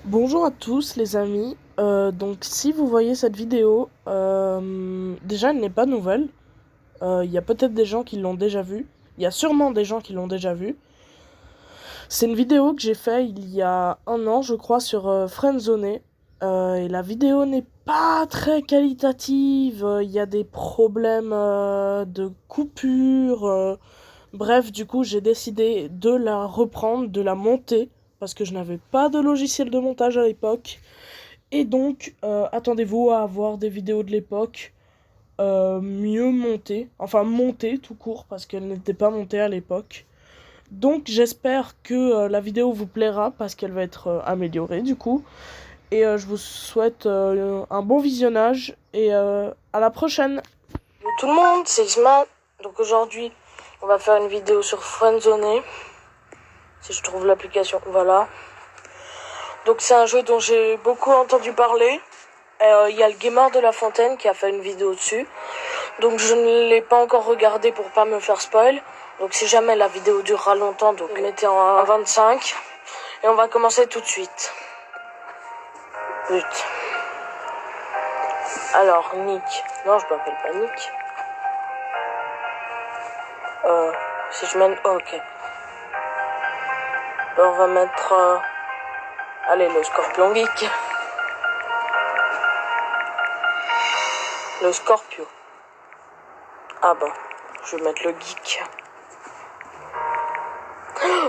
Bonjour à tous les amis. Donc si vous voyez cette vidéo, déjà elle n'est pas nouvelle. Il y a peut-être des gens qui l'ont déjà vue. Il y a sûrement des gens qui l'ont déjà vue. C'est une vidéo que j'ai faite il y a un an, je crois, sur Friendzone. Et la vidéo n'est pas très qualitative. Il y a des problèmes de coupure. Bref, du coup, j'ai décidé de la reprendre, de la monter, parce que je n'avais pas de logiciel de montage à l'époque. Et donc, attendez-vous à avoir des vidéos de l'époque mieux montées, enfin montées tout court, parce qu'elles n'étaient pas montées à l'époque. Donc, j'espère que la vidéo vous plaira, parce qu'elle va être améliorée du coup. Et je vous souhaite un bon visionnage, et à la prochaine. Salut tout le monde, c'est Isma. Donc aujourd'hui, on va faire une vidéo sur Friendzone. Si je trouve l'application, voilà. Donc c'est un jeu dont j'ai beaucoup entendu parler. Il y a le gamer de La Fontaine qui a fait une vidéo dessus. Donc je ne l'ai pas encore regardé pour pas me faire spoil. Donc si jamais la vidéo durera longtemps, donc mettez en 25. Et on va commencer tout de suite. But. Alors, Nick. Non, je m'appelle pas Nick. Si je mène... Oh, ok. Ben, on va mettre... Allez, le Scorpion Geek. Le Scorpio. Ah bah, je vais mettre le Geek.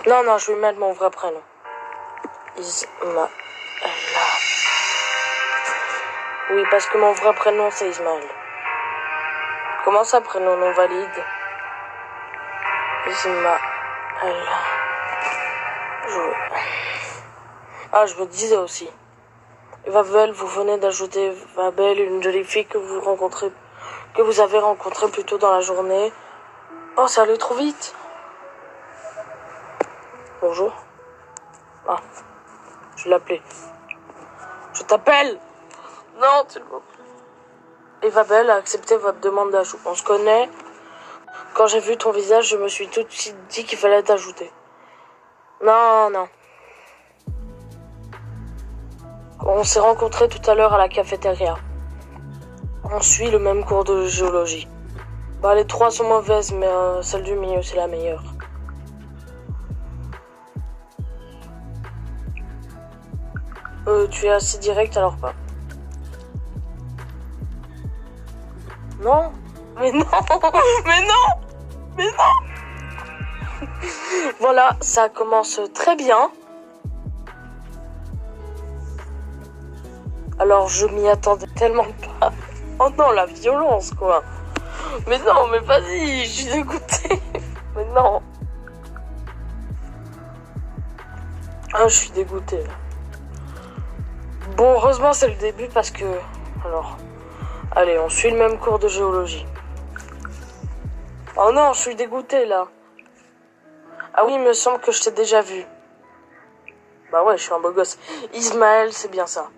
Non, je vais mettre mon vrai prénom. Ismaël. Oui, parce que mon vrai prénom, c'est Ismaël. Comment ça, prénom non valide? Ismaël. Ah, je me disais aussi. Vabel, vous venez d'ajouter Vabel, une jolie fille que vous avez rencontrée plus tôt dans la journée. Oh, ça allait trop vite. Bonjour. Ah, je l'appelais. Je t'appelle. Non, s'il vous plaît. Et Vabel a accepté votre demande d'ajout. On se connaît. Quand j'ai vu ton visage, je me suis tout de suite dit qu'il fallait t'ajouter. Non. On s'est rencontrés tout à l'heure à la cafétéria. On suit le même cours de géologie. Bah, les trois sont mauvaises, mais celle du milieu, c'est la meilleure. Tu es assez direct, alors pas. Non. Mais non. Voilà, ça commence très bien. Alors, je m'y attendais tellement pas. Oh non, la violence, quoi. Mais non, mais vas-y, je suis dégoûtée. Mais non. Ah, je suis dégoûtée. Bon, heureusement, c'est le début parce que... Alors... Allez, on suit le même cours de géologie. Oh non, je suis dégoûtée, là. Ah oui, il me semble que je t'ai déjà vu. Bah ouais, je suis un beau gosse. Ismaël, c'est bien ça.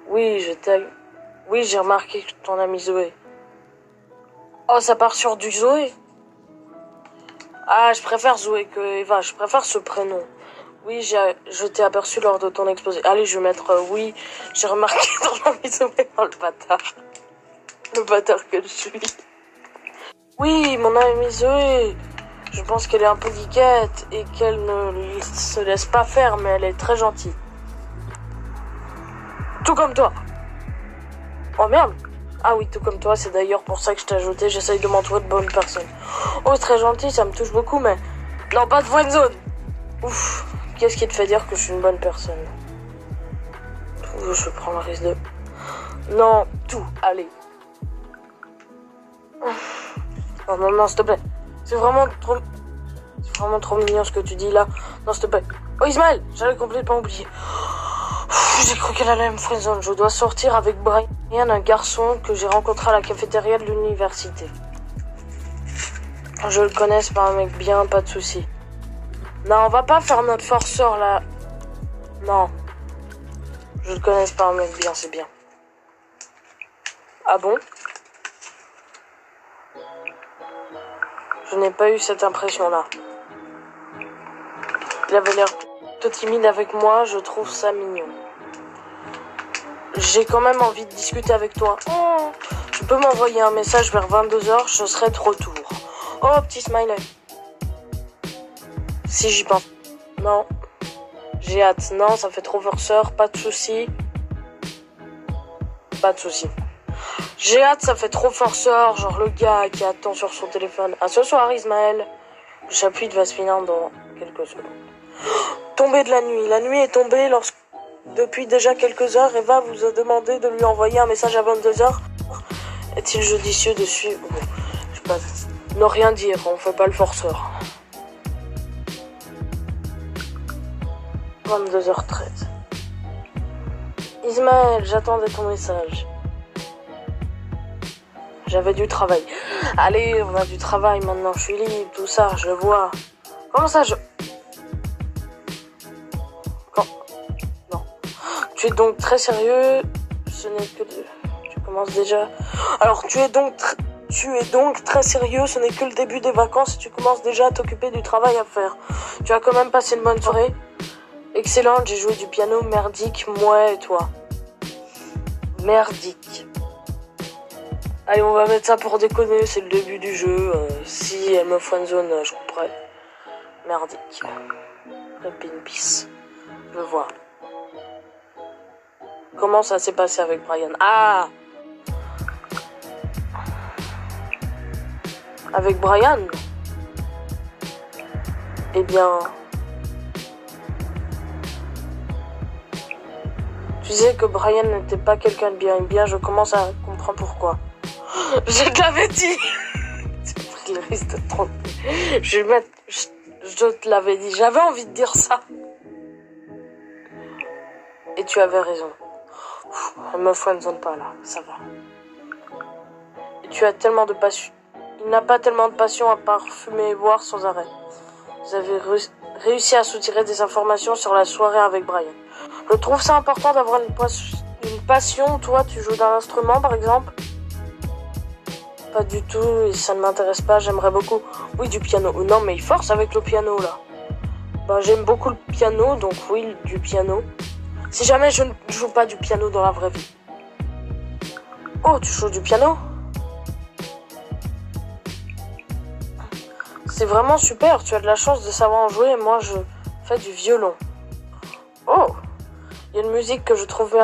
Oui, j'ai remarqué que ton ami Zoé. Oh, ça part sur du Zoé. Ah, je préfère Zoé que Eva. Je préfère ce prénom. Oui, je t'ai aperçu lors de ton exposé. Allez, je vais mettre oui. J'ai remarqué ton ami Zoé dans le bâtard. Le bâtard que je suis. Oui, mon amie Zoé. Je pense qu'elle est un peu geekette et qu'elle ne se laisse pas faire, mais elle est très gentille. Tout comme toi. Oh merde. Ah oui, tout comme toi, c'est d'ailleurs pour ça que je t'ai ajouté. J'essaye de m'entourer de bonnes personnes. Oh, très gentil, ça me touche beaucoup, mais... Non, pas de friendzone. Ouf, qu'est-ce qui te fait dire que je suis une bonne personne? Je prends le risque de... Non, tout, allez. Non, s'il te plaît. C'est vraiment trop mignon ce que tu dis là. Non, s'il te plaît. Oh, Ismaël, j'allais complètement oublier. J'ai cru qu'elle allait me friendzone. Je dois sortir avec Brian, un garçon que j'ai rencontré à la cafétéria de l'université. Je le connais, c'est pas un mec bien, pas de soucis. Non, on va pas faire notre forceur là. Non. Je le connais, c'est pas un mec bien, c'est bien. Ah bon? Je n'ai pas eu cette impression là. Il avait l'air Toi timide avec moi, je trouve ça mignon. J'ai quand même envie de discuter avec toi. Oh, tu peux m'envoyer un message vers 22h, je serai de retour. Oh, petit smiley. Si j'y pense. Non. J'ai hâte. Non, ça fait trop forceur, pas de soucis. Pas de soucis. J'ai hâte, ça fait trop forceur, genre le gars qui attend sur son téléphone. À ce soir, Ismaël. Le chapitre va se finir dans quelques secondes. Tombée de la nuit. La nuit est tombée lorsque, depuis déjà quelques heures, Eva vous a demandé de lui envoyer un message à 22h. Est-il judicieux de suivre? Bon, je sais pas. Ne rien dire, on fait pas le forceur. 22h13. Ismaël, j'attendais ton message. J'avais du travail. Allez, on a du travail maintenant, je suis libre, tout ça, je vois. Comment ça, Non. Tu es donc très sérieux, ce n'est que de... Tu commences déjà... Alors, tu es donc très sérieux, ce n'est que le début des vacances et tu commences déjà à t'occuper du travail à faire. Tu as quand même passé une bonne soirée? Excellente, j'ai joué du piano, merdique, moi et toi. Merdique. Allez, on va mettre ça pour déconner, c'est le début du jeu. Si elle me friendzone, je couperai. Merdique. Rip in peace. Je vois. Comment ça s'est passé avec Brian? Ah! Avec Brian? Eh bien... Tu sais que Brian n'était pas quelqu'un de bien. Eh bien, je commence à comprendre pourquoi. Je te l'avais dit. C'est pris le risque de te tromper. Je te l'avais dit. J'avais envie de dire ça. Et tu avais raison. Elle me friendzone pas là. Ça va. Et tu as tellement de passion. Il n'a pas tellement de passion à part fumer et boire sans arrêt. Vous avez réussi à soutirer des informations sur la soirée avec Brian. Je trouve ça important d'avoir une passion. Toi, tu joues d'un instrument par exemple? Pas du tout, et ça ne m'intéresse pas, j'aimerais beaucoup. Oui, du piano. Non, mais il force avec le piano, là. Bah, j'aime beaucoup le piano, donc oui, du piano. Si jamais je ne joue pas du piano dans la vraie vie. Oh, tu joues du piano? C'est vraiment super, tu as de la chance de savoir en jouer, et moi, je fais du violon. Oh! Il y a une musique que je trouve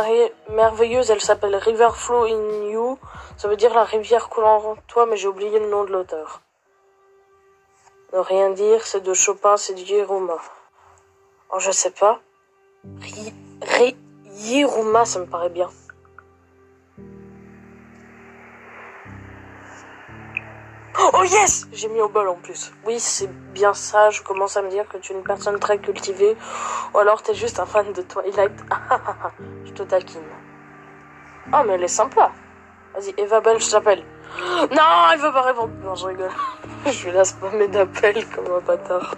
merveilleuse, elle s'appelle River Flow in You. Ça veut dire la rivière coulant en toi, mais j'ai oublié le nom de l'auteur. Ne rien dire, c'est de Chopin, c'est du Yeruma. Oh, je sais pas. Yeruma, ça me paraît bien. Oh yes! J'ai mis au bol en plus. Oui, c'est bien ça, je commence à me dire que tu es une personne très cultivée. Ou alors t'es juste un fan de Twilight. Je te taquine. Oh, mais elle est sympa. Vas-y, Eva Belle, je t'appelle. Non, elle veut pas répondre. Non, je rigole. Je vais la spammer d'appels comme un bâtard.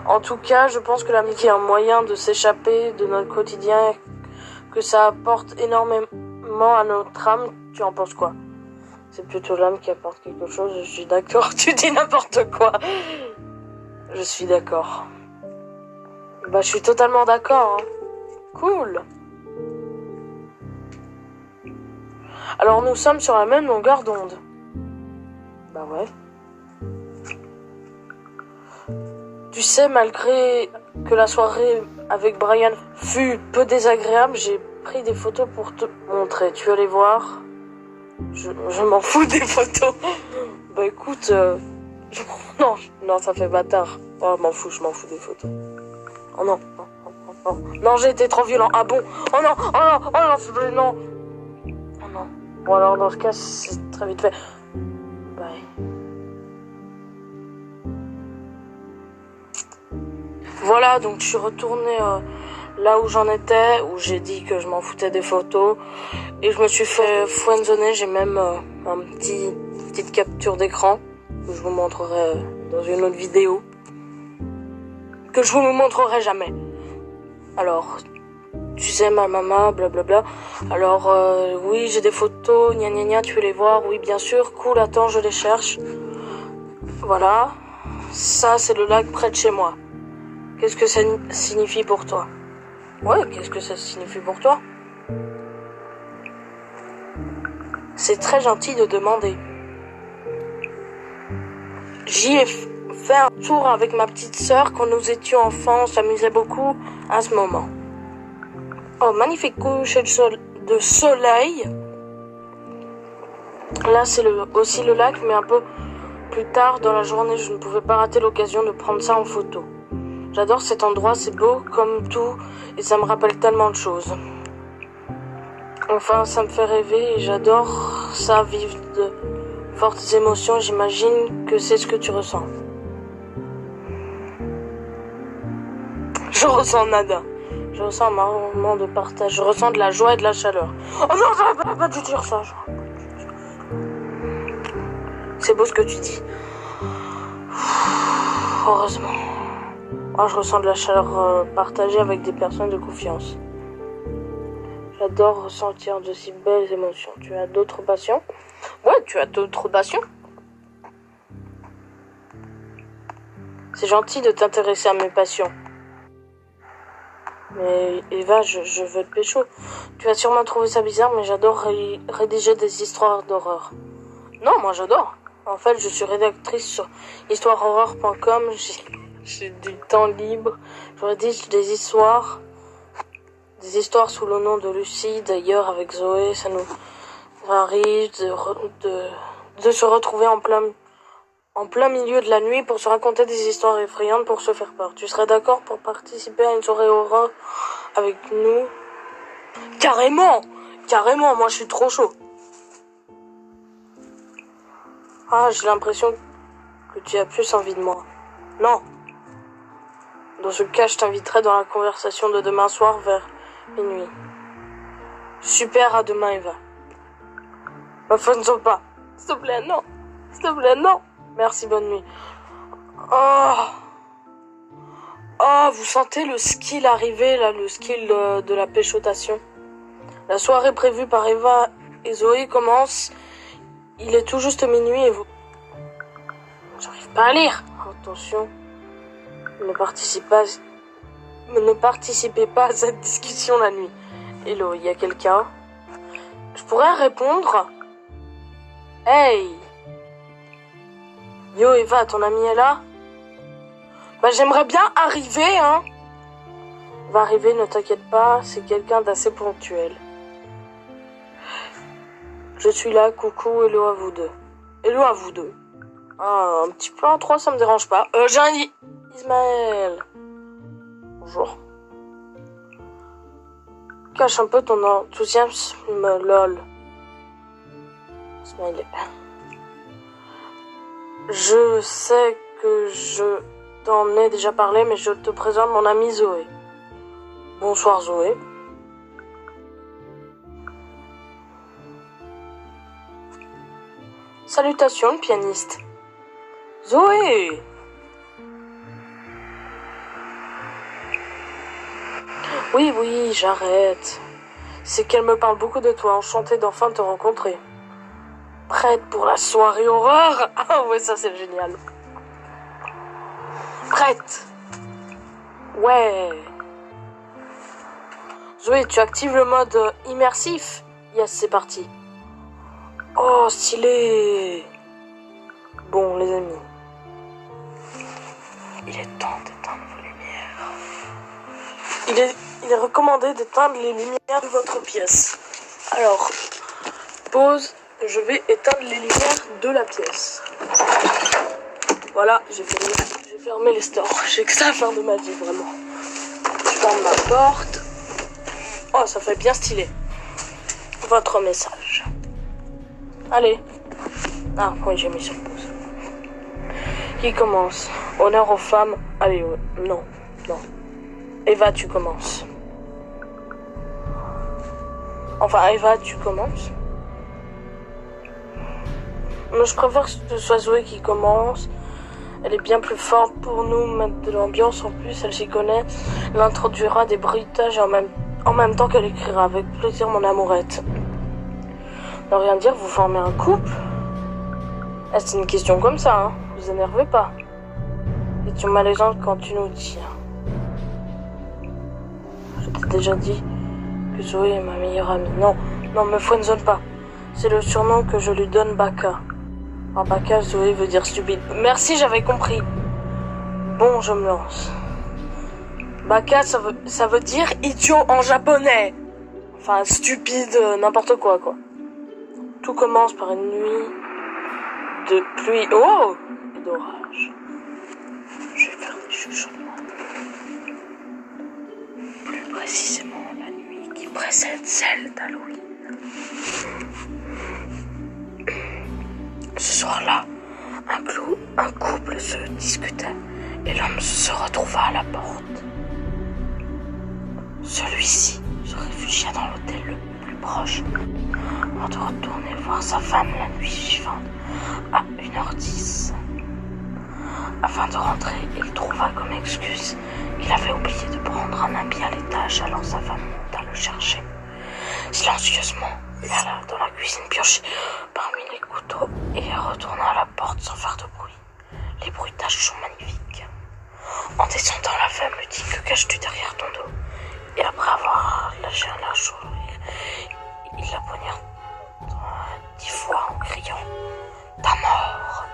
En tout cas, je pense que l'amitié est un moyen de s'échapper de notre quotidien, que ça apporte énormément à notre âme. Tu en penses quoi? C'est plutôt l'âme qui apporte quelque chose, je suis d'accord. Tu dis n'importe quoi. Je suis d'accord. Bah, je suis totalement d'accord. Hein. Cool. Alors, nous sommes sur la même longueur d'onde. Bah ouais. Tu sais, malgré que la soirée avec Brian fut peu désagréable, j'ai pris des photos pour te montrer. Tu veux les voir? Je m'en fous des photos. Bah écoute, non, ça fait bâtard. Oh, je m'en fous des photos. Oh non, non, j'ai été trop violent. Ah bon? Oh non, non. Oh non. Bon alors dans ce cas, c'est très vite fait. Bye. Voilà, donc je suis retournée là où j'en étais, où j'ai dit que je m'en foutais des photos. Et je me suis fait friendzoner, j'ai même petite capture d'écran que je vous montrerai dans une autre vidéo. Que je vous montrerai jamais. Alors, tu sais, ma maman, blablabla. Alors, oui, j'ai des photos, gna gna gna, tu veux les voir? Oui, bien sûr, cool, attends, je les cherche. Voilà. Ça, c'est le lac près de chez moi. Qu'est-ce que ça signifie pour toi? Ouais, qu'est-ce que ça signifie pour toi? C'est très gentil de demander. J'y ai fait un tour avec ma petite sœur quand nous étions enfants, on s'amusait beaucoup à ce moment. Oh, magnifique coucher de soleil. Là, c'est aussi le lac, mais un peu plus tard dans la journée, je ne pouvais pas rater l'occasion de prendre ça en photo. J'adore cet endroit, c'est beau comme tout, et ça me rappelle tellement de choses. Enfin, ça me fait rêver, et j'adore ça, vivre de fortes émotions, j'imagine que c'est ce que tu ressens. Je ressens nada. Je ressens un moment de partage. Je ressens de la joie et de la chaleur. Oh non, j'aurais pas dû dire ça. C'est beau ce que tu dis. Heureusement. Moi, je ressens de la chaleur partagée avec des personnes de confiance. J'adore ressentir de si belles émotions. Tu as d'autres passions? Ouais, tu as d'autres passions? C'est gentil de t'intéresser à mes passions. Mais Eva, je veux te pécho. Tu vas sûrement trouver ça bizarre, mais j'adore rédiger des histoires d'horreur. Non, moi j'adore. En fait, je suis rédactrice sur histoirehorreur.com. J'ai du temps libre. Je rédige des histoires sous le nom de Lucie. D'ailleurs, avec Zoé, ça nous arrive de se retrouver en plein milieu de la nuit pour se raconter des histoires effrayantes pour se faire peur. Tu serais d'accord pour participer à une soirée horreur avec nous? Carrément, moi je suis trop chaud. Ah, j'ai l'impression que tu as plus envie de moi. Non. Dans ce cas, je t'inviterai dans la conversation de demain soir vers minuit. Super, à demain, Eva. Ne faisons pas. S'il te plaît, non. S'il te plaît, non. Merci, bonne nuit. Oh, vous sentez le skill arriver, là, le skill de la péchotation. La soirée prévue par Eva et Zoé commence. Il est tout juste minuit et vous... J'arrive pas à lire. Attention. Ne participez pas à cette discussion la nuit. Hello, il y a quelqu'un? Je pourrais répondre? Hey! Yo Eva, ton amie est là? Bah j'aimerais bien arriver, hein. Va arriver, ne t'inquiète pas, c'est quelqu'un d'assez ponctuel. Je suis là, coucou, hello à vous deux. Hello à vous deux. Ah, un petit plan 3, ça me dérange pas. J'ai un Ismaël. Bonjour. Cache un peu ton enthousiasme, lol. Smiley. Je sais que je t'en ai déjà parlé, mais je te présente mon amie Zoé. Bonsoir Zoé. Salutations, le pianiste. Zoé! Oui, j'arrête. C'est qu'elle me parle beaucoup de toi, enchantée d'enfin te rencontrer. Prête pour la soirée horreur? Ah ouais, ça c'est génial. Prête? Ouais. Zoé, tu actives le mode immersif? Yes, c'est parti. Oh, stylé. Bon, les amis. Il est temps d'éteindre vos lumières. Il est recommandé d'éteindre les lumières de votre pièce. Alors, pause. Je vais éteindre les lumières de la pièce. Voilà, j'ai fermé les stores. J'ai que ça à faire de ma vie, vraiment. Je ferme ma porte. Oh, ça fait bien stylé. Votre message. Allez. Ah, oui, j'ai mis sur pause. Qui commence? Honneur aux femmes. Allez, non. Eva, tu commences. Enfin, Eva, tu commences. Mais je préfère que ce soit Zoé qui commence. Elle est bien plus forte pour nous mettre de l'ambiance. En plus, elle s'y connaît. Elle introduira des bruitages en même temps qu'elle écrira. Avec plaisir, mon amourette. Ne rien dire, vous formez un couple? Ah, c'est une question comme ça, hein. Vous énervez pas. C'est une malaisante quand tu nous dis. déjà dit que Zoé est ma meilleure amie. Non, me friendzone pas. C'est le surnom que je lui donne, Baka. En Baka, Zoé veut dire stupide. Merci, j'avais compris. Bon, je me lance. Baka, ça veut dire idiot en japonais. Enfin, stupide, n'importe quoi. Tout commence par une nuit de pluie. Oh! Et d'orage. Je vais faire des chuchotements. Plus précisément, la nuit qui précède celle d'Halloween. Ce soir-là, un couple se discutait et l'homme se retrouva à la porte. Celui-ci se réfugia dans l'hôtel le plus proche avant de retourner voir sa femme la nuit suivante à 1h10. Afin de rentrer, il trouva comme excuse qu'il avait oublié de prendre un habit à l'étage, alors sa femme monta le chercher. Silencieusement, il alla dans la cuisine piocher parmi les couteaux et retourna à la porte sans faire de bruit. Les bruitages sont magnifiques. En descendant, la femme lui dit: que caches-tu derrière ton dos? Et après avoir lâché un large sourire, il la poignarda 10 fois en criant: ta mort!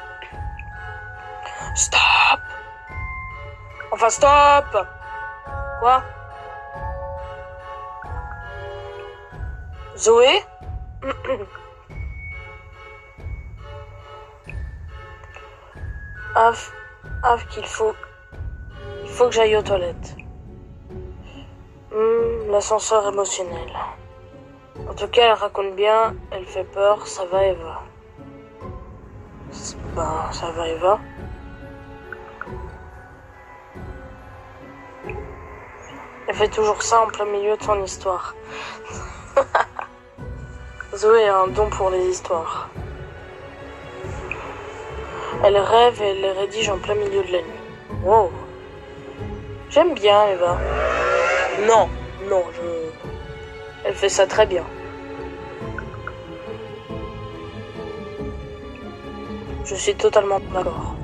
Stop! Enfin, stop! Quoi? Zoé? Qu'il faut que j'aille aux toilettes. L'ascenseur émotionnel. En tout cas, elle raconte bien, elle fait peur, ça va et va. Ça va et va. Elle fait toujours ça en plein milieu de son histoire. Zoé a un don pour les histoires. Elle rêve et elle les rédige en plein milieu de la nuit. Wow. J'aime bien Eva. Non, elle fait ça très bien. Je suis totalement d'accord.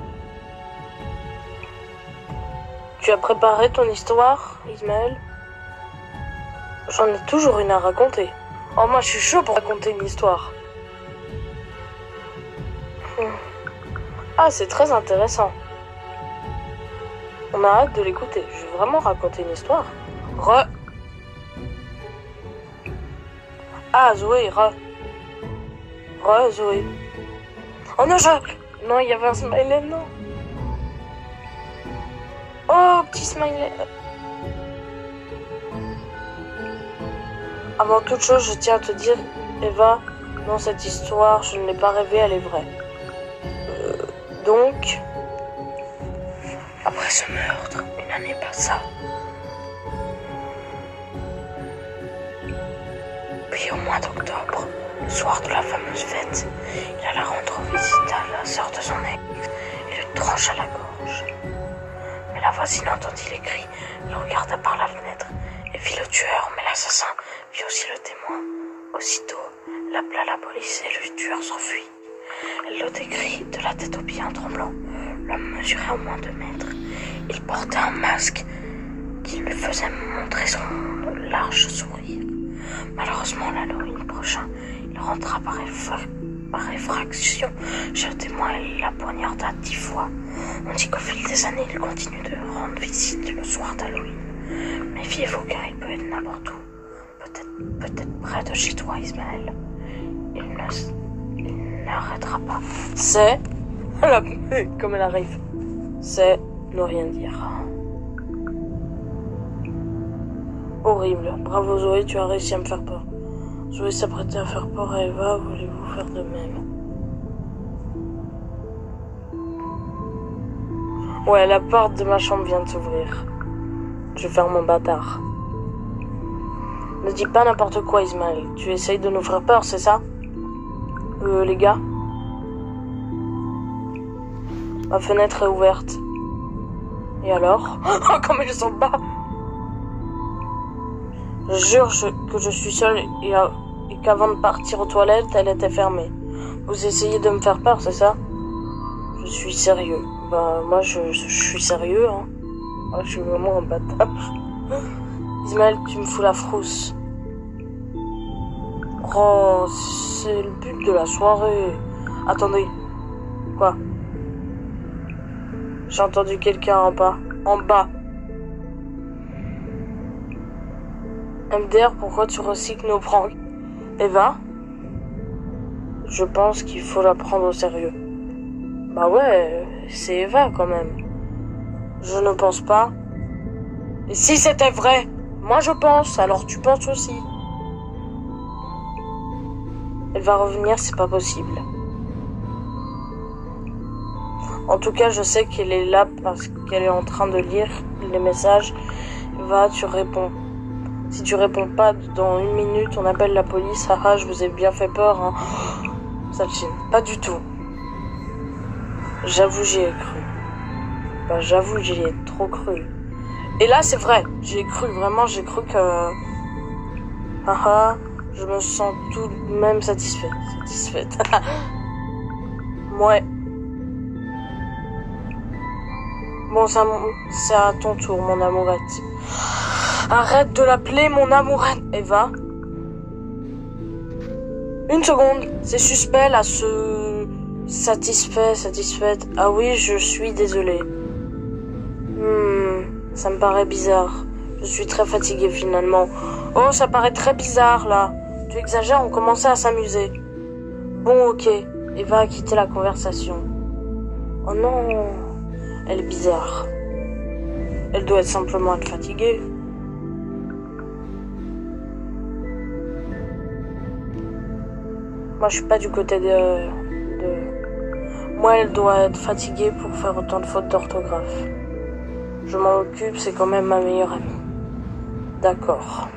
Tu as préparé ton histoire, Ismaël? J'en ai toujours une à raconter. Oh, moi je suis chaud pour raconter une histoire. Ah, c'est très intéressant. On a hâte de l'écouter. Je vais vraiment raconter une histoire. Ah, Zoé, Zoé. Oh non, non, il y avait un smiley, non. Oh, petit smiley. Avant toute chose, je tiens à te dire, Eva, dans cette histoire, je ne l'ai pas rêvée, elle est vraie. Donc, après ce meurtre, une année passa. Puis au mois d'octobre, le soir de la fameuse fête, il alla rendre visite à la sœur de son ex et lui trancha la gorge. Mais la voisine entendit les cris, le regarda par la fenêtre et vit le tueur, mais l'assassin vit aussi le témoin. Aussitôt, elle appela la police et le tueur s'enfuit. Elle le décrit de la tête aux pieds en tremblant. L'homme mesurait au moins 2 mètres. Il portait un masque qui lui faisait montrer son large sourire. Malheureusement, l'Halloween prochain, il rentra par effraction chez le témoin et la poignarda 10 fois. On dit qu'au fil des années, il continue de rendre visite le soir d'Halloween. Méfiez-vous car il peut être n'importe où. Peut-être près de chez toi, Ismaël. Il n'arrêtera pas. C'est... Comme elle arrive. C'est ne rien dire. Horrible. Bravo Zoé, tu as réussi à me faire peur. Zoé s'apprêtait à faire peur à Eva, voulez-vous faire de même? Ouais, la porte de ma chambre vient de s'ouvrir. Je vais faire mon bâtard. Ne dis pas n'importe quoi, Ismaël. Tu essayes de nous faire peur, c'est ça? Les gars? Ma fenêtre est ouverte. Et alors? Oh, comme ils sont bas! Je jure que je suis seule et qu'avant de partir aux toilettes, elle était fermée. Vous essayez de me faire peur, c'est ça? Je suis sérieux. Bah, moi, je suis sérieux, hein. Je suis vraiment un bâtard. Ismaël, tu me fous la frousse. Oh, c'est le but de la soirée. Attendez. Quoi? J'ai entendu quelqu'un en bas. En bas. MDR, pourquoi tu recycles nos pranks? Eva? Je pense qu'il faut la prendre au sérieux. Bah ouais, c'est Eva quand même. Je ne pense pas. Et si c'était vrai? Moi je pense, alors tu penses aussi. Elle va revenir, c'est pas possible. En tout cas, je sais qu'elle est là parce qu'elle est en train de lire les messages. Eva, tu réponds. Si tu réponds pas dans 1 minute, on appelle la police. Haha, je vous ai bien fait peur, hein. Salchine, pas du tout. J'avoue, j'y ai cru. Bah, j'avoue, j'y ai trop cru. Et là, c'est vrai, j'y ai cru, vraiment, j'ai cru que... Haha, je me sens tout de même satisfaite. Ouais. Bon, c'est à ton tour, mon amourette. Arrête de l'appeler mon amourette, Eva. 1 seconde, c'est suspect là, satisfaite. Ah oui, je suis désolée. Ça me paraît bizarre. Je suis très fatiguée finalement. Oh, ça paraît très bizarre là. Tu exagères, on commençait à s'amuser. Bon, ok. Eva a quitté la conversation. Oh non, elle est bizarre. Elle doit simplement être fatiguée. Moi, je suis pas du côté de... Moi, elle doit être fatiguée pour faire autant de fautes d'orthographe. Je m'en occupe, c'est quand même ma meilleure amie. D'accord.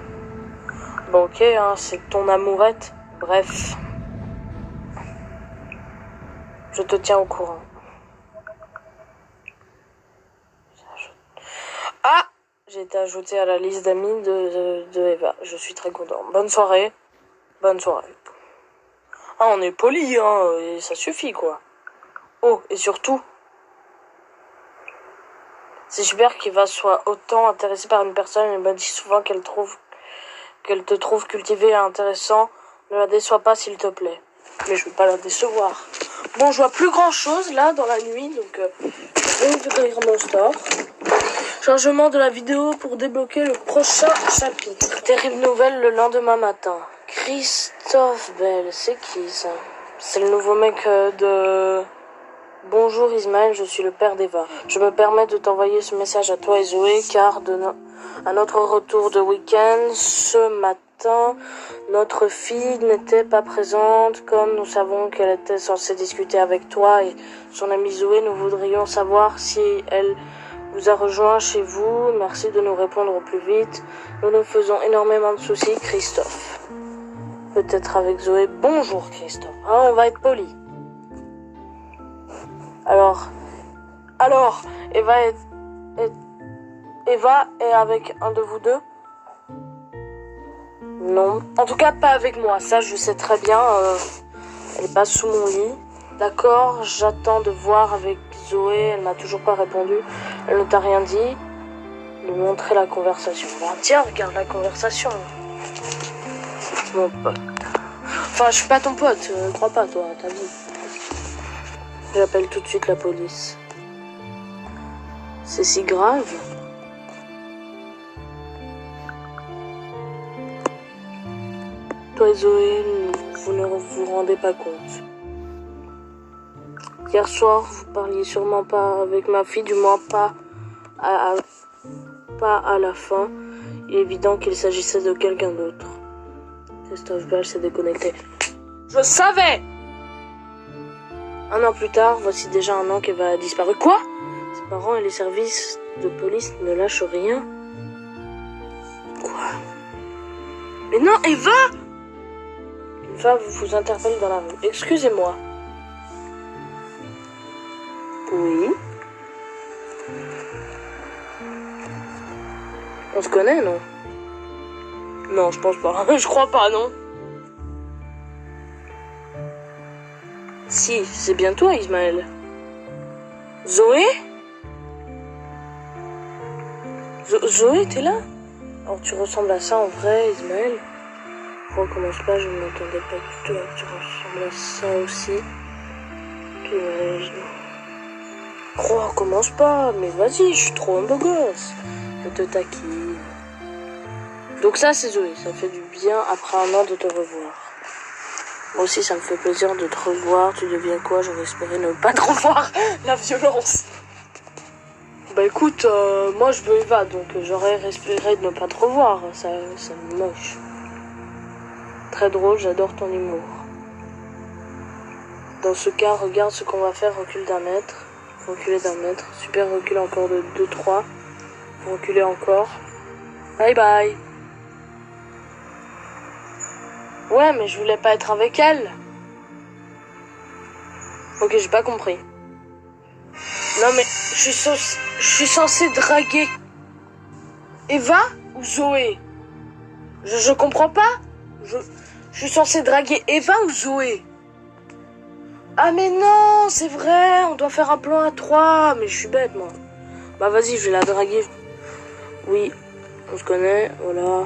Bon, ok, hein, c'est ton amourette. Bref. Je te tiens au courant. Ah! J'ai été ajoutée à la liste d'amis de Eva. Je suis très content. Bonne soirée. Bonne soirée. Ah, on est poli, hein, et ça suffit, quoi. Oh, et surtout, c'est super qu'Eva soit autant intéressée par une personne. Elle m'a dit souvent qu'elle te trouve cultivé et intéressant. Ne la déçois pas, s'il te plaît. Mais je veux pas la décevoir. Bon, je vois plus grand chose, là, dans la nuit, donc je vais ouvrir mon store. Chargement de la vidéo pour débloquer le prochain chapitre. Terrible nouvelle le lendemain matin. Christophe Bell, c'est qui ça? C'est le nouveau mec de... Bonjour Ismaël, je suis le père d'Eva. Je me permets de t'envoyer ce message à toi et Zoé car à notre retour de week-end, ce matin, notre fille n'était pas présente. Comme nous savons qu'elle était censée discuter avec toi et son amie Zoé, nous voudrions savoir si elle vous a rejoint chez vous. Merci de nous répondre au plus vite. Nous nous faisons énormément de soucis, Christophe. Peut-être avec Zoé. Bonjour Christophe. Ah, on va être poli. Alors, Eva est avec un de vous deux? Non. En tout cas, pas avec moi. Ça, je sais très bien. Elle est pas sous mon lit. D'accord, j'attends de voir avec Zoé. Elle m'a toujours pas répondu. Elle ne t'a rien dit. Lui montrer la conversation. Ben, tiens, regarde la conversation. Mon pote. Enfin, je suis pas ton pote. Crois pas, toi, à ta vie. J'appelle tout de suite la police. C'est si grave? Toi et Zoé, vous ne vous rendez pas compte. Hier soir, vous parliez sûrement pas avec ma fille, du moins pas à la fin. Il est évident qu'il s'agissait de quelqu'un d'autre. Christophe Bell s'est déconnecté. Je savais! 1 an plus tard, voici déjà 1 an qu'Eva a disparu. Quoi? Ses parents et les services de police ne lâchent rien. Quoi? Mais non, Eva! Eva vous interpelle dans la rue. Excusez-moi. Oui? On se connaît, non? Non, je pense pas. Je crois pas, non? Si, c'est bien toi, Ismaël. Zoé? Zoé, t'es là? Alors tu ressembles à ça en vrai, Ismaël? Recommence pas, je ne m'attendais pas du tout à que tu ressembles à ça aussi. Recommence pas, mais vas-y, je suis trop un beau gosse. Je te taquine. Donc ça c'est Zoé, ça fait du bien après un an de te revoir. Moi aussi ça me fait plaisir de te revoir, tu deviens quoi? J'aurais espéré ne pas te revoir, la violence. Bah écoute, moi je veux Eva, donc j'aurais espéré de ne pas te revoir, ça me moche. Très drôle, j'adore ton humour. Dans ce cas, regarde ce qu'on va faire, recule d'un mètre. Reculer d'un mètre, super, recule encore de 2-3. Reculer encore. Bye bye. Ouais, mais je voulais pas être avec elle. Ok, j'ai pas compris. Non mais, je suis censé draguer Eva ou Zoé? Je comprends pas. Je suis censé draguer Eva ou Zoé? Ah mais non, c'est vrai, on doit faire un plan à 3. Mais je suis bête, moi. Bah vas-y, je vais la draguer. Oui, on se connaît, voilà.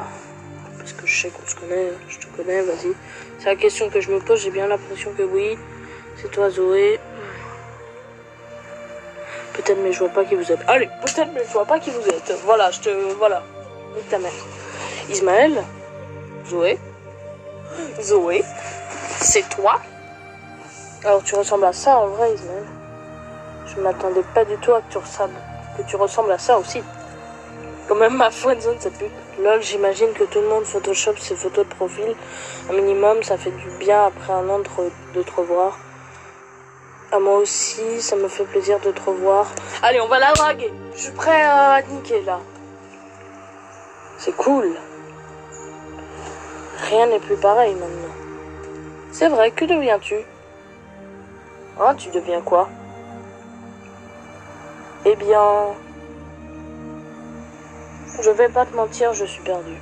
Parce que je sais qu'on se connaît, je te connais, vas-y. C'est la question que je me pose, j'ai bien l'impression que oui. C'est toi, Zoé. Peut-être, mais je vois pas qui vous êtes. Allez, peut-être, mais je vois pas qui vous êtes. Voilà, voilà. Nique ta mère. Ismaël. Zoé. Zoé. C'est toi. Alors, tu ressembles à ça, en vrai, Ismaël. Je m'attendais pas du tout à que tu ressembles à ça aussi. Quand même, ma friendzone, ça pue. Lol, j'imagine que tout le monde photoshop ses photos de profil. Un minimum, ça fait du bien après un an de te revoir. À moi aussi, ça me fait plaisir de te revoir. Allez, on va la draguer. Je suis prêt à te niquer, là. C'est cool. Rien n'est plus pareil, maintenant. C'est vrai, que deviens-tu? Hein, tu deviens quoi? Eh bien... Je vais pas te mentir, je suis perdu.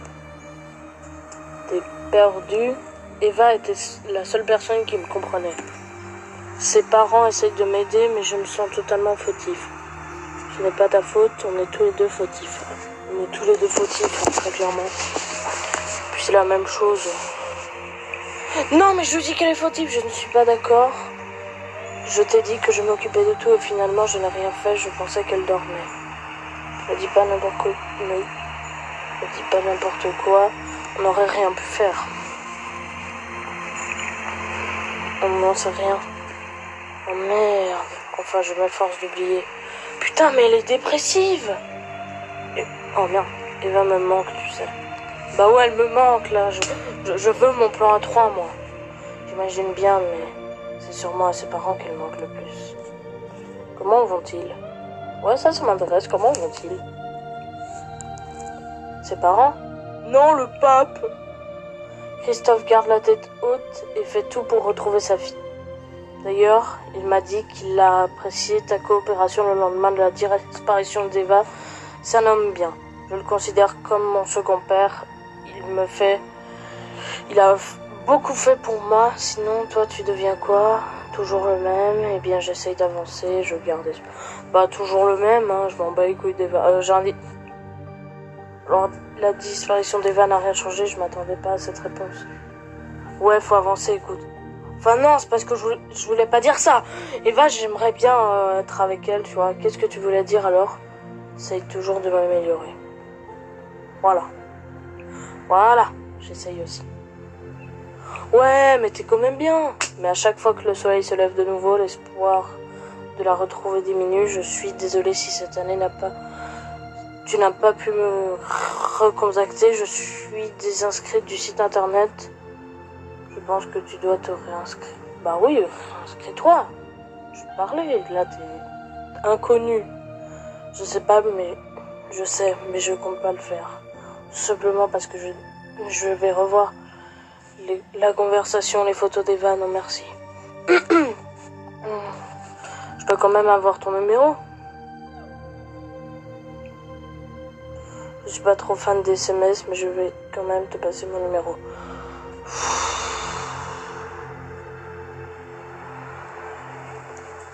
T'es perdu? Eva était la seule personne qui me comprenait. Ses parents essayent de m'aider, mais je me sens totalement fautif. Ce n'est pas ta faute, on est tous les deux fautifs. On est tous les deux fautifs, hein, très clairement. Puis c'est la même chose. Non, mais je dis qu'elle est fautive, je ne suis pas d'accord. Je t'ai dit que je m'occupais de tout et finalement je n'ai rien fait, je pensais qu'elle dormait. Ne dis pas n'importe quoi. Ne dis pas n'importe quoi, on n'aurait rien pu faire. On n'en sait rien. Oh merde, enfin je m'efforce d'oublier. Putain, mais elle est dépressive. Oh merde, Eva me manque, tu sais. Bah ouais, elle me manque là, je veux mon plan à 3, moi. J'imagine bien, mais c'est sûrement à ses parents qu'elle manque le plus. Comment vont-ils? Ouais, ça m'intéresse, comment vont-ils? Ses parents? Non, le pape. Christophe garde la tête haute et fait tout pour retrouver sa fille. D'ailleurs, il m'a dit qu'il a apprécié ta coopération le lendemain de la disparition d'Eva. C'est un homme bien. Je le considère comme mon second père. Il a beaucoup fait pour moi. Sinon, toi, tu deviens quoi? Toujours le même? Eh bien, j'essaye d'avancer, je garde espoir. Bah, toujours le même, hein. Je m'en bats les couilles d'Eva. Alors, la disparition d'Eva n'a rien changé, je m'attendais pas à cette réponse. Ouais, faut avancer, écoute. Enfin non, c'est parce que je voulais pas dire ça. Eva, j'aimerais bien être avec elle, tu vois. Qu'est-ce que tu voulais dire alors? Essaye toujours de m'améliorer. Voilà. Voilà, j'essaye aussi. Ouais, mais t'es quand même bien. Mais à chaque fois que le soleil se lève de nouveau, l'espoir de la retrouver diminue. Je suis désolée si cette année tu n'as pas pu me recontacter. Je suis désinscrite du site internet. Je pense que tu dois te réinscrire. Bah oui, inscris-toi. Je vais parler. Là, t'es inconnu. Je sais pas, mais je sais, mais je compte pas le faire. Tout simplement parce que je vais revoir la conversation, les photos d'Eva. Non, merci. Je peux quand même avoir ton numéro. Je suis pas trop fan des SMS, mais je vais quand même te passer mon numéro.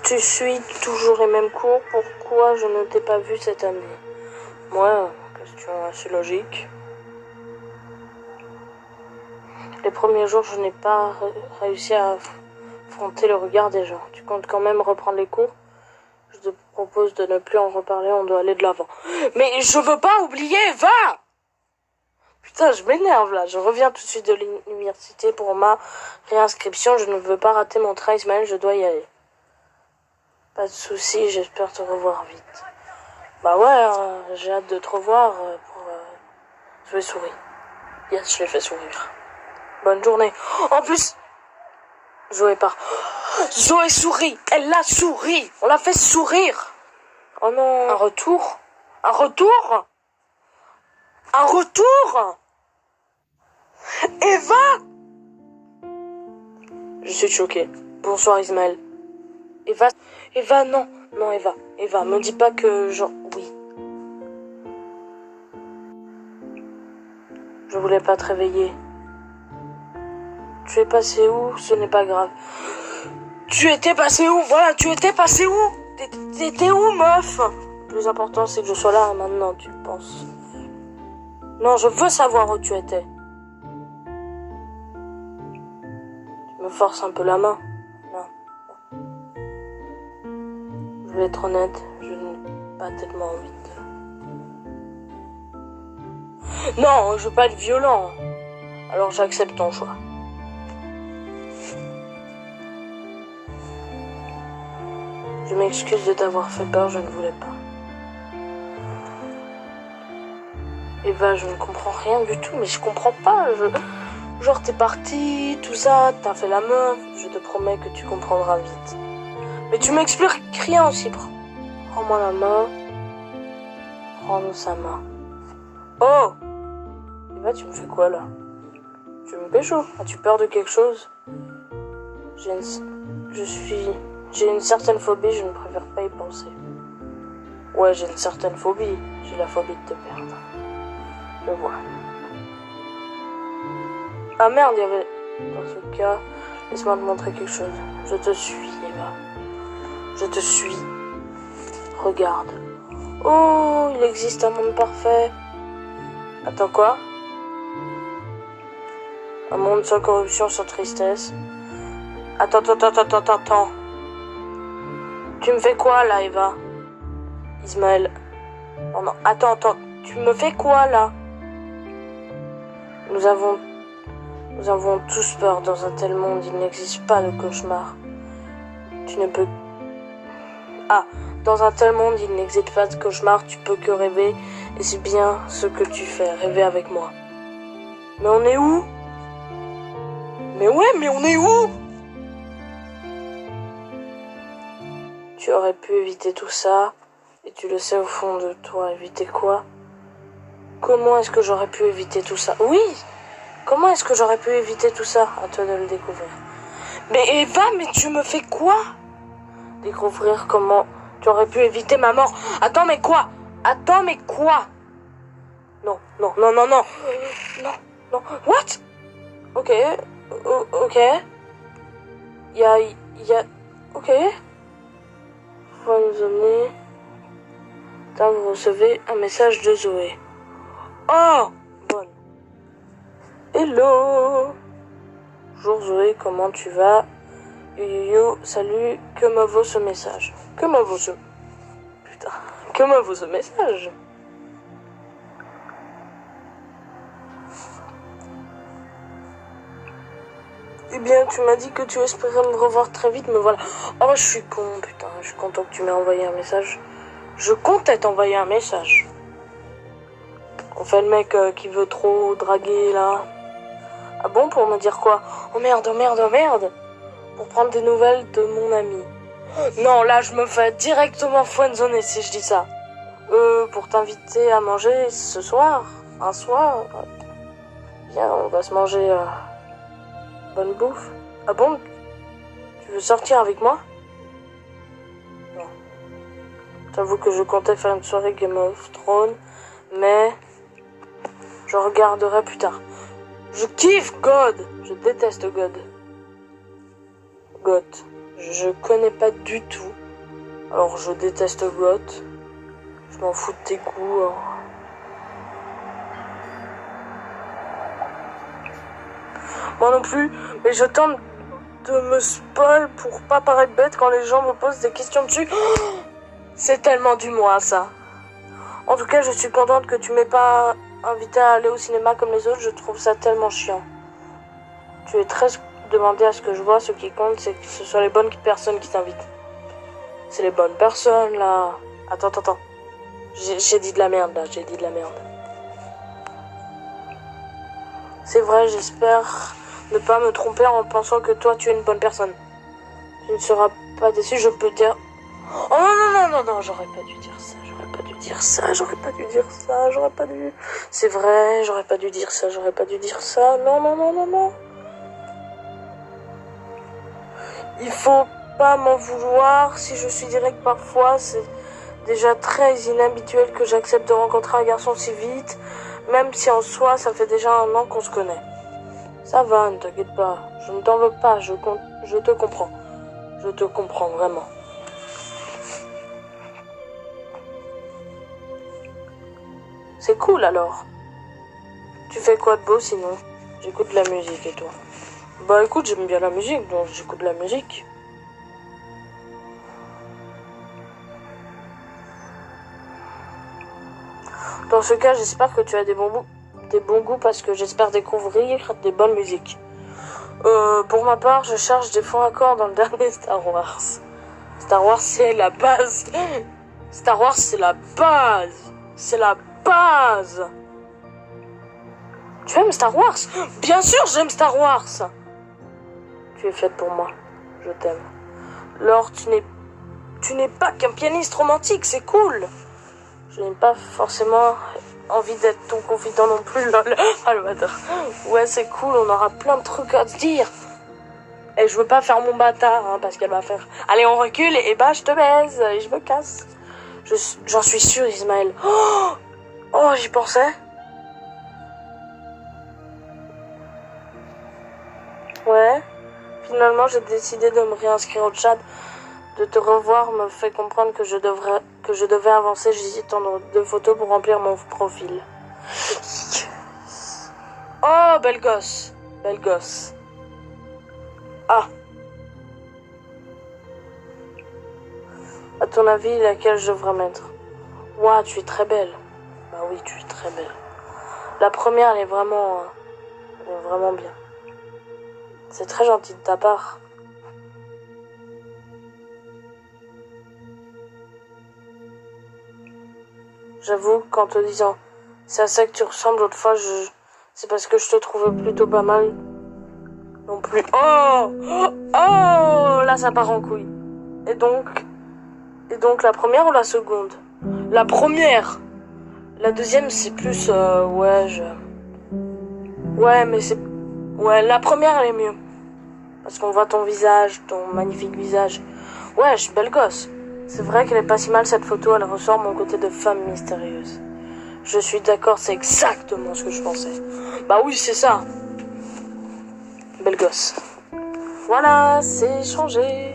Tu suis toujours les mêmes cours, pourquoi je ne t'ai pas vu cette année? Moi, question assez logique. Les premiers jours, je n'ai pas réussi à affronter le regard des gens. Tu comptes quand même reprendre les cours? Je te propose de ne plus en reparler, on doit aller de l'avant. Mais je veux pas oublier, va! Putain, je m'énerve là. Je reviens tout de suite de l'université pour ma réinscription. Je ne veux pas rater mon train, Ismaël, je dois y aller. Pas de soucis, j'espère te revoir vite. Bah ouais, j'ai hâte de te revoir Zoé sourit. Yes, je l'ai fait sourire. Bonne journée. En plus, Zoé part. Zoé sourit. Elle l'a souri. On l'a fait sourire. Oh non. Un retour? Un retour? Un retour? Eva? Je suis choquée. Bonsoir Ismaël. Eva, non. Non, Eva, me dis pas que genre... Oui. Je voulais pas te réveiller. Tu es passé où? Ce n'est pas grave. Tu étais passé où? Voilà, tu étais passé où? T'étais où, meuf? Le plus important, c'est que je sois là maintenant, tu penses. Non, je veux savoir où tu étais. Tu me forces un peu la main. Non. Je vais être honnête, je n'ai pas tellement envie de... Non, je veux pas être violent. Alors j'accepte ton choix. Je m'excuse de t'avoir fait peur, je ne voulais pas. Eva, je ne comprends rien du tout, mais je comprends pas. Genre, t'es parti, tout ça, t'as fait la meuf. Je te promets que tu comprendras vite. Mais tu m'expliques rien aussi. Prends-moi la main. Prends sa main. Oh! Eva, tu me fais quoi là? Tu me pécho? As-tu peur de quelque chose? J'ai une certaine phobie, je ne préfère pas y penser. Ouais, j'ai une certaine phobie. J'ai la phobie de te perdre. Je vois. Ah merde, il y avait... Dans ce cas, laisse-moi te montrer quelque chose. Je te suis, Eva. Je te suis. Regarde. Oh, il existe un monde parfait. Attends, quoi? Un monde sans corruption, sans tristesse. Attends. Tu me fais quoi, là, Eva? Ismaël. Oh non, attends. Tu me fais quoi, là? Nous avons tous peur dans un tel monde. Il n'existe pas de cauchemar. Tu ne peux... Ah, dans un tel monde, il n'existe pas de cauchemar. Tu peux que rêver. Et c'est bien ce que tu fais. Rêver avec moi. Mais on est où? Mais on est où? Tu aurais pu éviter tout ça. Et tu le sais au fond de toi. Éviter quoi? Comment est-ce que j'aurais pu éviter tout ça? Oui! Comment est-ce que j'aurais pu éviter tout ça? À toi de le découvrir. Mais Eva, mais tu me fais quoi? Découvrir comment tu aurais pu éviter ma mort. Attends, mais quoi? Non. Non. What? Ok. Ok. Il y a... Ok. Faut nous emmener... Attends, vous recevez un message de Zoé. Oh! Bonne. Hello! Bonjour Zoé, comment tu vas? Yo, salut, que me vaut ce message? Que me vaut ce message? Eh bien, tu m'as dit que tu espérais me revoir très vite, mais voilà. Oh, je suis con, putain, je suis content que tu m'aies envoyé un message. Je comptais t'envoyer un message. On fait le mec qui veut trop draguer, là. Ah bon, pour me dire quoi? Oh merde. Pour prendre des nouvelles de mon ami. Non, là, je me fais directement friendzoner si je dis ça. Pour t'inviter à manger ce soir. Un soir. Viens, on va se manger bonne bouffe. Ah bon? Tu veux sortir avec moi? Non. J'avoue que je comptais faire une soirée Game of Thrones, mais je regarderai plus tard. Je kiffe God. Je déteste God. Goth. Je connais pas du tout. Alors je déteste Goth. Je m'en fous de tes goûts. Hein. Moi non plus, mais je tente de me spoil pour pas paraître bête quand les gens me posent des questions dessus. C'est tellement du moi, ça. En tout cas, je suis contente que tu m'aies pas invité à aller au cinéma comme les autres. Je trouve ça tellement chiant. Tu es très demandé à ce que je vois. Ce qui compte, c'est que ce soit les bonnes personnes qui t'invitent. C'est les bonnes personnes, là. Attends. J'ai dit de la merde, là. J'ai dit de la merde. C'est vrai, j'espère ne pas me tromper en pensant que toi, tu es une bonne personne. Tu ne seras pas déçu, je peux dire... Oh non, j'aurais pas dû dire ça, j'aurais pas dû dire ça. C'est vrai, j'aurais pas dû dire ça. Non. Il faut pas m'en vouloir si je suis direct parfois, c'est déjà très inhabituel que j'accepte de rencontrer un garçon si vite, même si en soi, ça fait déjà 1 an qu'on se connaît. Ça va, ne t'inquiète pas, je ne t'en veux pas, je te comprends. Je te comprends vraiment. C'est cool alors. Tu fais quoi de beau sinon? J'écoute de la musique et toi? Bah écoute, j'aime bien la musique, donc j'écoute de la musique. Dans ce cas, j'espère que tu as des bons goûts parce que j'espère découvrir des bonnes musiques. Pour ma part, je cherche des fonds accords dans le dernier Star Wars. Star Wars, c'est la base. Star Wars, c'est la base. C'est la base. Tu aimes Star Wars? Bien sûr, j'aime Star Wars. Tu es faite pour moi. Je t'aime. Laure, tu n'es pas qu'un pianiste romantique, c'est cool. Je n'ai pas forcément envie d'être ton confident non plus, lol. Ah le bâtard. Ouais, c'est cool, on aura plein de trucs à se dire. Et je veux pas faire mon bâtard, hein, parce qu'elle va faire... Allez, on recule, et bah, je te baise, et je me casse. J'en suis sûre, Ismaël. Oh, j'y pensais. Ouais. Finalement, j'ai décidé de me réinscrire au chat. De te revoir me fait comprendre que je devais avancer. J'hésite entre 2 photos pour remplir mon profil. Oh, belle gosse. Belle gosse. Ah. À ton avis, laquelle je devrais mettre? Ouah, tu es très belle. Bah oui, tu es très belle. La première, elle est vraiment bien. C'est très gentil de ta part. J'avoue qu'en te disant c'est à ça que tu ressembles, l'autre fois, c'est parce que je te trouvais plutôt pas mal. Non plus. Oh, là ça part en couille. Et donc la première ou la seconde? La première. La deuxième c'est plus ouais, mais c'est... Ouais, la première elle est mieux. Parce qu'on voit ton visage, ton magnifique visage. Ouais, je suis belle gosse. C'est vrai qu'elle est pas si mal cette photo, elle ressort mon côté de femme mystérieuse. Je suis d'accord, c'est exactement ce que je pensais. Bah oui, c'est ça. Belle gosse. Voilà, c'est changé.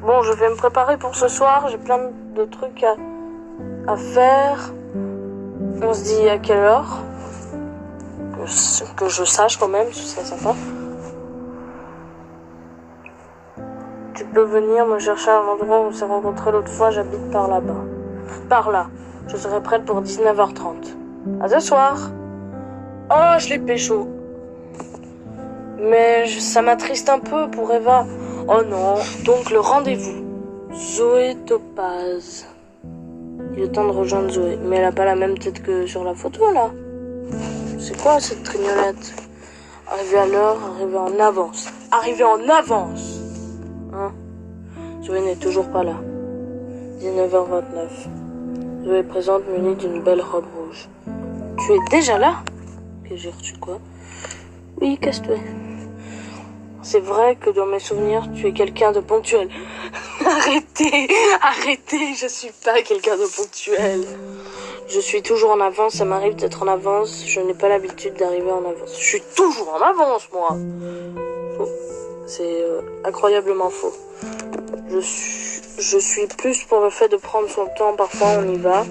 Bon, je vais me préparer pour ce soir, j'ai plein de trucs à faire. On se dit à quelle heure? Que je sache quand même, ce serait sympa. Tu peux venir me chercher à l'endroit où on s'est rencontrés l'autre fois, j'habite par là-bas. Par là. Je serai prête pour 19h30. À ce soir. Oh, je l'ai pécho. Mais ça m'attriste un peu pour Eva. Oh non. Donc le rendez-vous. Zoé Topaz. Il est temps de rejoindre Zoé. Mais elle a pas la même tête que sur la photo là. C'est quoi cette trignolette? Arriver à l'heure, arriver en avance. Arriver en avance. Hein? Zoé n'est toujours pas là. 19h29. Zoé est présente munie d'une belle robe rouge. Tu es déjà là? Que j'ai reçu quoi? Oui, casse-toi. C'est vrai que dans mes souvenirs, tu es quelqu'un de ponctuel. Arrêtez, je suis pas quelqu'un de ponctuel. Je suis toujours en avance, ça m'arrive d'être en avance. Je n'ai pas l'habitude d'arriver en avance. Je suis toujours en avance, moi. Faux. C'est incroyablement faux. Je suis plus pour le fait de prendre son temps. Parfois, on y va.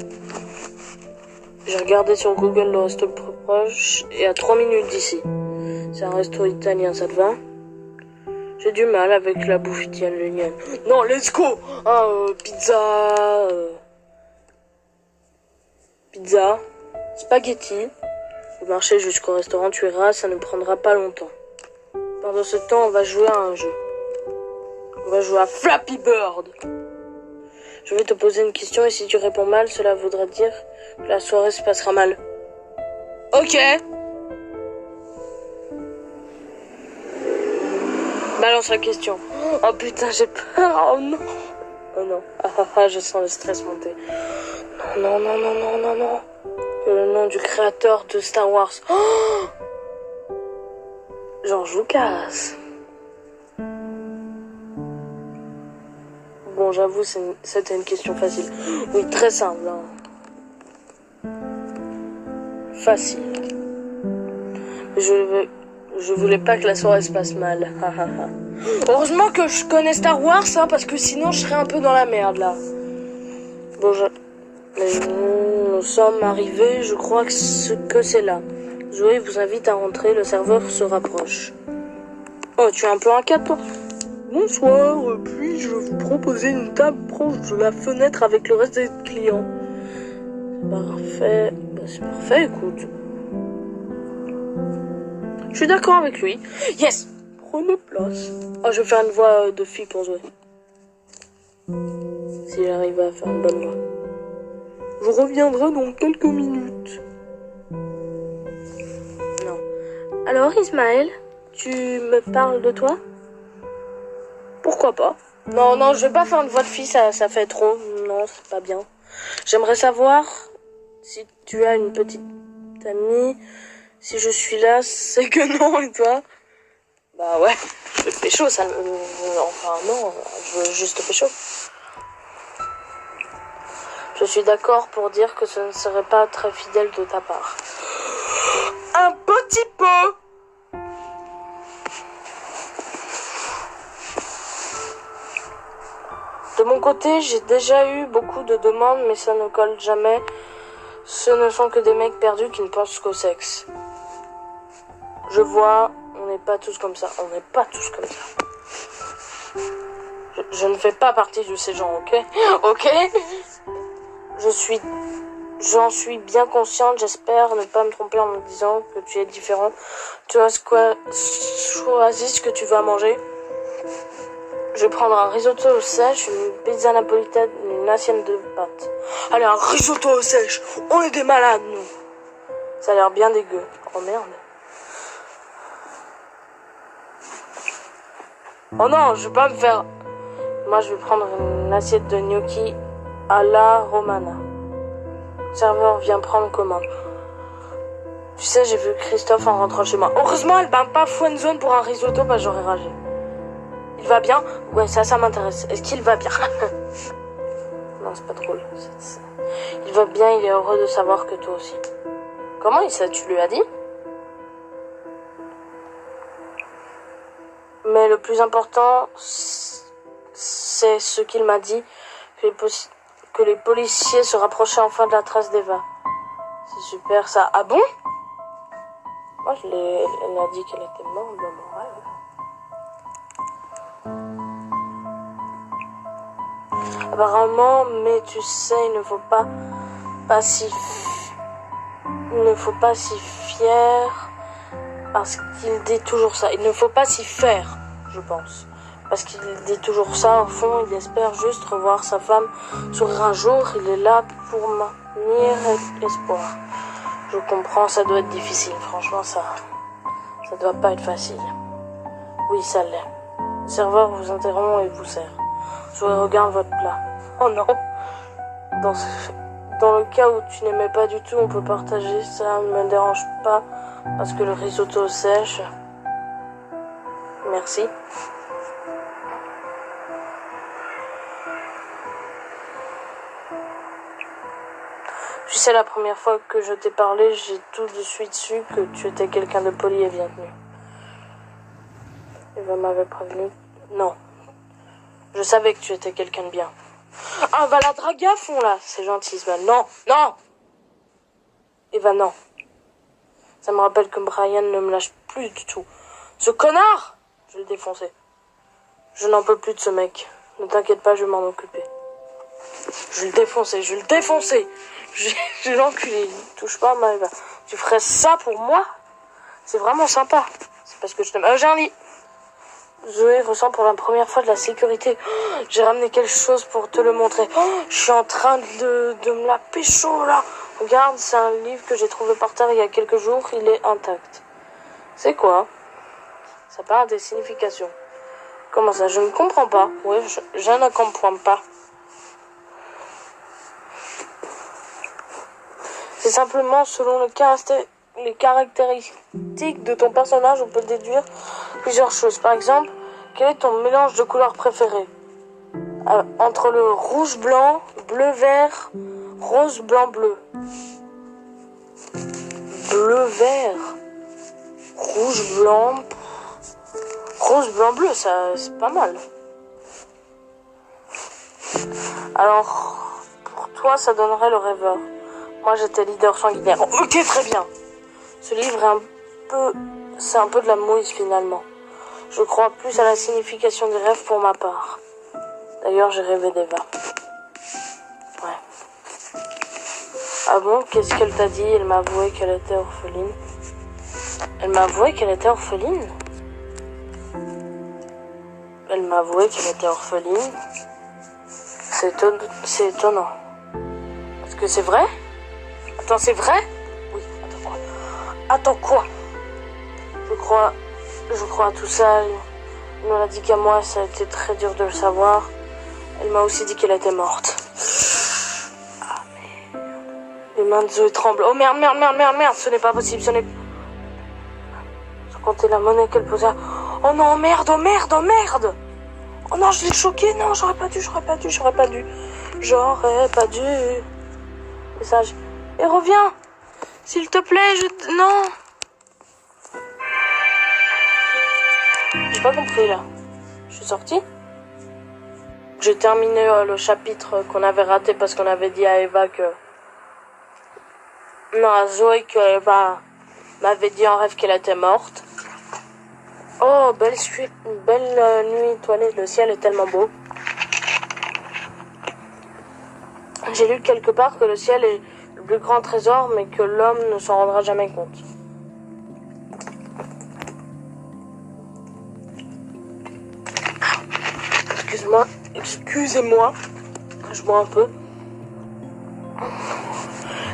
J'ai regardé sur Google le resto proche et à 3 minutes d'ici. C'est un resto italien, ça te va? J'ai du mal avec la bouffe italienne. Non, let's go! Pizza... Pizza, spaghetti. Au marché jusqu'au restaurant, tu verras, ça ne prendra pas longtemps. Pendant ce temps, on va jouer à un jeu. On va jouer à Flappy Bird. Je vais te poser une question et si tu réponds mal, cela voudra dire que la soirée se passera mal. Ok. Balance la question. Oh putain, j'ai peur. Oh non. Oh non. Je sens le stress monter. Non. Le nom du créateur de Star Wars. Oh, George Lucas. Bon, j'avoue, c'était une question facile. Oui, très simple. Hein. Facile. Je voulais pas que la soirée se passe mal. Heureusement que je connais Star Wars, hein, parce que sinon je serais un peu dans la merde, là. Bon, nous sommes arrivés, je crois que c'est là. Zoé vous invite à rentrer, le serveur se rapproche. Oh, tu es un peu inquiète, toi? Bonsoir, puis-je vous proposer une table proche de la fenêtre avec le reste des clients? Parfait. C'est parfait, écoute. Je suis d'accord avec lui. Yes! Prenez place. Oh, je vais faire une voix de fille pour Zoé. Si j'arrive à faire une bonne voix. Je reviendrai dans quelques minutes. Non. Alors, Ismaël, tu me parles de toi? Pourquoi pas? Non, je vais pas faire une voix de fille, ça fait trop. Non, c'est pas bien. J'aimerais savoir si tu as une petite amie. Si je suis là, c'est que non, et toi? Bah ouais, je veux te pécho, ça... enfin non, je veux juste te pécho. Je suis d'accord pour dire que ce ne serait pas très fidèle de ta part. Un petit peu! De mon côté, j'ai déjà eu beaucoup de demandes, mais ça ne colle jamais. Ce ne sont que des mecs perdus qui ne pensent qu'au sexe. Je vois, on n'est pas tous comme ça. Je ne fais pas partie de ces gens, ok? Ok? J'en suis bien consciente, j'espère ne pas me tromper en me disant que tu es différent. Tu as choisi ce que tu vas manger. Je vais prendre un risotto au sèche, une pizza napolitaine, une assiette de pâtes. Allez, un risotto au sèche. On est des malades, nous. Ça a l'air bien dégueu. Oh merde. Oh non, je vais pas me faire... Moi, je vais prendre une assiette de gnocchi à la romana. Le serveur vient prendre commande. Tu sais, j'ai vu Christophe en rentrant chez moi. Heureusement, elle m'a pas friendzone pour un risotto, bah j'aurais ragé. Il va bien? Ouais, ça m'intéresse. Est-ce qu'il va bien? Non, c'est pas drôle. Il va bien, il est heureux de savoir que toi aussi. Comment il sait? Tu lui as dit? Mais le plus important, c'est ce qu'il m'a dit, que les policiers se rapprochaient enfin de la trace d'Eva. C'est super ça. Ah bon? Moi, elle a dit qu'elle était morte dans mon rêve. Apparemment, mais tu sais, il ne faut pas s'y fier parce qu'il dit toujours ça. Il ne faut pas s'y faire, je pense. Parce qu'il dit toujours ça, au fond, il espère juste revoir sa femme sourire un jour. Il est là pour maintenir l'espoir. Je comprends, ça doit être difficile. Franchement, ça doit pas être facile. Oui, ça l'est. Le serveur vous interrompt et vous sert. Je regarde votre plat. Oh non. Dans le cas où tu n'aimais pas du tout, on peut partager. Ça ne me dérange pas parce que le risotto sèche. Merci. Tu sais, la première fois que je t'ai parlé, j'ai tout de suite su que tu étais quelqu'un de poli et bienvenu. Eva m'avait prévenu. Non. Je savais que tu étais quelqu'un de bien. Ah, va la draguer à fond, là. C'est gentil, Ismaël. Non. Eva, non. Ça me rappelle que Brian ne me lâche plus du tout. Ce connard! Je vais le défoncer. Je n'en peux plus de ce mec. Ne t'inquiète pas, je vais m'en occuper. Je vais le défoncer, je vais le défoncer. Je vais l'enculer. Touche pas à ma... Tu ferais ça pour moi? C'est vraiment sympa. C'est parce que je t'aime. J'ai un lit. Zoé ressent pour la première fois de la sécurité. Oh, j'ai ramené quelque chose pour te le montrer. Oh, je suis en train de me la pécho là. Regarde, c'est un livre que j'ai trouvé par terre il y a quelques jours. Il est intact. C'est quoi? Ça parle des significations. Comment ça? Je ne comprends pas. Oui, je ne comprends pas. C'est simplement selon les caractéristiques de ton personnage, on peut déduire plusieurs choses. Par exemple, quel est ton mélange de couleurs préféré? Entre le rouge-blanc, bleu-vert, rose-blanc-bleu. Bleu-vert, rouge-blanc, rose-blanc-bleu, ça c'est pas mal. Alors, pour toi, ça donnerait le rêveur. Moi, j'étais leader sanguinaire. Oh, ok, très bien. Ce livre c'est un peu de la mouise finalement. Je crois plus à la signification des rêves pour ma part. D'ailleurs, j'ai rêvé d'Eva. Ouais. Ah bon, qu'est-ce qu'elle t'a dit? Elle m'a avoué qu'elle était orpheline. Elle m'a avoué qu'elle était orpheline? Elle m'a avoué qu'elle était orpheline. C'est étonnant. Est-ce que c'est vrai? Attends, c'est vrai? Oui, attends quoi? Attends quoi? Je crois à tout ça. Elle me l'a dit qu'à moi, ça a été très dur de le savoir. Elle m'a aussi dit qu'elle était morte. Ah merde. Les mains de Zoé tremblent. Oh merde, ce n'est pas possible, ce n'est... Sans compter la monnaie qu'elle posait. Oh non, merde. Oh non, je l'ai choqué. Non, j'aurais pas dû. Message. Et reviens. S'il te plaît, Non. J'ai pas compris, là. Je suis sortie. J'ai terminé le chapitre qu'on avait raté parce qu'on avait dit à Eva que... Non, à Zoé que Eva m'avait dit en rêve qu'elle était morte. Oh, belle nuit étoilée. Le ciel est tellement beau. J'ai lu quelque part que le ciel est le plus grand trésor, mais que l'homme ne s'en rendra jamais compte. Excusez-moi, je bois un peu.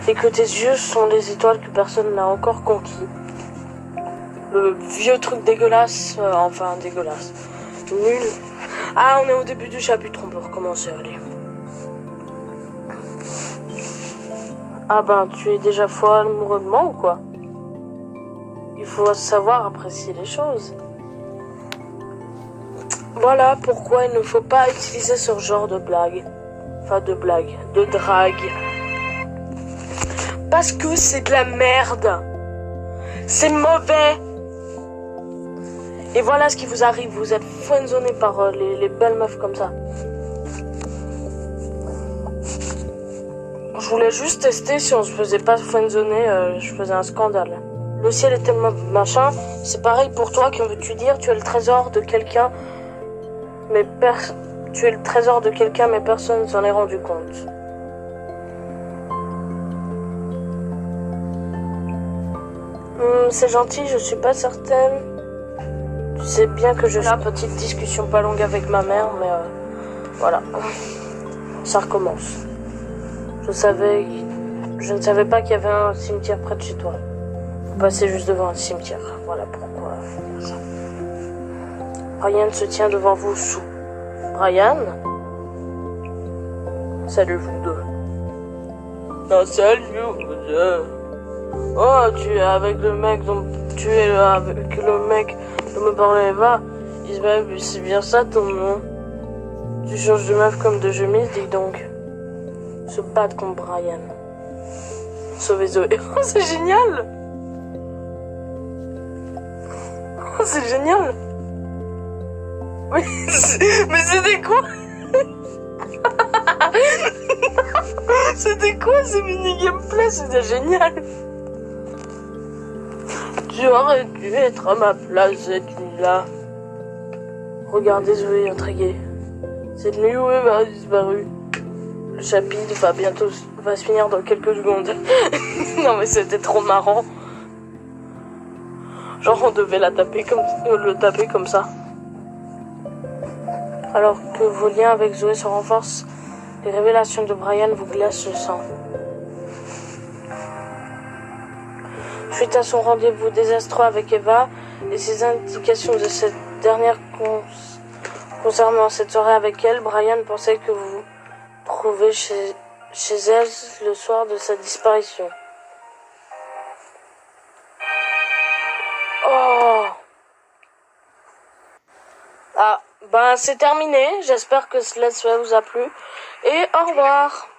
Et que tes yeux sont les étoiles que personne n'a encore conquis. Le vieux truc dégueulasse, dégueulasse. Nul. Ah, on est au début du chapitre, on peut recommencer, allez. Ah ben, tu es déjà folle amoureux de moi ou quoi? Il faut savoir apprécier les choses. Voilà pourquoi il ne faut pas utiliser ce genre de blague. Enfin, de drague. Parce que c'est de la merde. C'est mauvais. Et voilà ce qui vous arrive. Vous êtes friendzonés par les belles meufs comme ça. Je voulais juste tester si on se faisait pas friendzoner, je faisais un scandale. Le ciel est tellement machin. C'est pareil pour toi, que veux-tu dire? Tu es le trésor de quelqu'un, mais personne ne s'en est rendu compte. C'est gentil, je suis pas certaine. Tu sais bien que je fais une petite discussion pas longue avec ma mère, mais voilà. Ça recommence. Je ne savais pas qu'il y avait un cimetière près de chez toi. Vous passez juste devant un cimetière. Voilà pourquoi faut faire ça. Brian se tient devant vous sous. Brian? Salut vous deux. Non, salut vous deux. Oh, tu es avec le mec dont me parlait Eva. Ismaël, c'est bien ça ton nom. Tu changes de meuf comme de chemise, dis donc. Se battre contre Brian. Sauver Zoé. Oh, c'est génial! Oh, c'est génial! Mais c'était quoi? C'était quoi ce mini-gameplay? C'était génial! Tu aurais dû être à ma place cette nuit-là. Regardez Zoé intriguée. Cette nuit où Eva a disparu. Le chapitre va se finir dans quelques secondes. Non mais c'était trop marrant. Genre on devait le taper comme ça. Alors que vos liens avec Zoé se renforcent, les révélations de Brian vous glacent le sang. Suite à son rendez-vous désastreux avec Eva et ses indications de cette dernière concernant cette soirée avec elle, Brian pensait que vous vous trouvez chez elle le soir de sa disparition. Oh! Ah, ben c'est terminé. J'espère que cela vous a plu. Et au revoir!